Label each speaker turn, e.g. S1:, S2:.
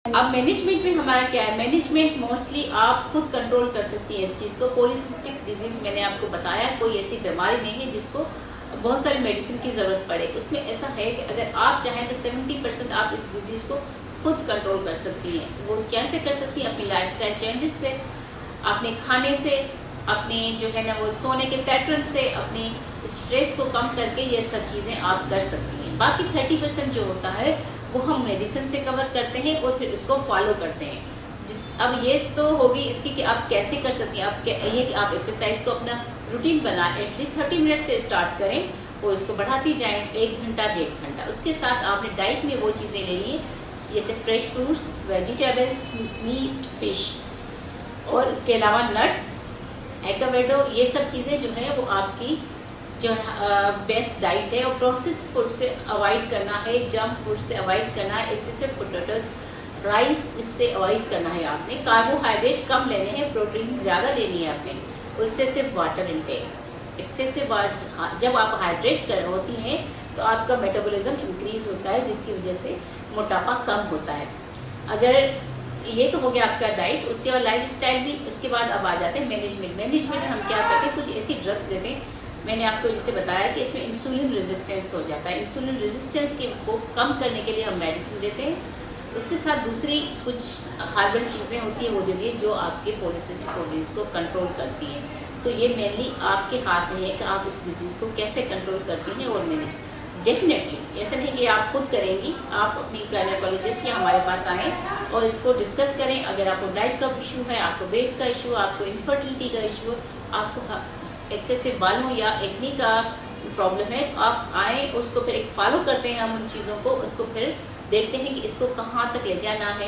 S1: अब मैनेजमेंट में हमारा क्या है, मैनेजमेंट मोस्टली आप खुद कंट्रोल कर सकती हैं इस चीज़ को। पॉलीसिस्टिक डिजीज मैंने आपको बताया, कोई ऐसी बीमारी नहीं है जिसको बहुत सारी मेडिसिन की जरूरत पड़े। उसमें ऐसा है कि अगर आप चाहें तो 70% आप इस डिजीज को खुद कंट्रोल कर सकती हैं। वो कैसे कर सकती हैं? अपनी लाइफस्टाइल चेंजेस से, अपने खाने से, अपने जो है ना वो सोने के पैटर्न से, अपनी स्ट्रेस को कम करके ये सब चीज़ें आप कर सकती हैं। बाकी 30% जो होता है वो हम मेडिसिन से कवर करते हैं और फिर उसको फॉलो करते हैं। अब ये तो होगी इसकी कि आप कैसे कर सकती हैं। आप ये कि आप एक्सरसाइज को अपना रूटीन बनाएं, एटलीस्ट 30 मिनट से स्टार्ट करें और उसको बढ़ाती जाएं 1 घंटा 1.5 घंटा। उसके साथ आपने डाइट में वो चीज़ें लेनी है जैसे fresh fruits, vegetables, meat, fish और इसके अलावा नट्स, एवोकाडो, ये सब चीज़ें जो है वो आपकी जो बेस्ट डाइट है। और प्रोसेस फूड से अवॉइड करना है, जंक फूड से अवॉइड करना है, एक्सेसिव पोटैटोस, राइस इससे अवॉइड करना है आपने। कार्बोहाइड्रेट कम लेने हैं, प्रोटीन ज़्यादा लेनी है आपने। एक्सेसिव वाटर इनटेक, एक्सेसिव जब आप हाइड्रेट होती हैं तो आपका मेटाबॉलिज्म इंक्रीज होता है जिसकी वजह से मोटापा कम होता है। अगर ये तो हो गया आपका डाइट, उसके बाद लाइफ स्टाइल भी। उसके बाद अब आ जाते हैं मैनेजमेंट। मैनेजमेंट में हम क्या करते हैं, कुछ ऐसी ड्रग्स देते हैं। मैंने आपको जैसे बताया कि इसमें इंसुलिन रेजिस्टेंस हो जाता है। इंसुलिन रेजिस्टेंस को कम करने के लिए हम मेडिसिन देते हैं। उसके साथ दूसरी कुछ हर्बल चीज़ें होती हैं वो दे दिए जो आपके पॉलीसिस्टिक ओवरीज को कंट्रोल करती हैं। तो ये मेनली आपके हाथ में है कि आप इस डिजीज़ को कैसे कंट्रोल करती हैं और मैनेज। डेफिनेटली ऐसा नहीं कि आप खुद करेंगी, आप अपनी गायनेकोलॉजिस्ट या हमारे पास आएँ और इसको डिस्कस करें। अगर आपको डाइट का इशू है, आपको वेट का इशू, आपको इनफर्टिलिटी का इशू, आपको एक्सेसिव बालों या एक्ने का प्रॉब्लम है, तो आप आए, उसको फिर एक फॉलो करते हैं हम उन चीज़ों को, उसको फिर देखते हैं कि इसको कहाँ तक ले जाना है।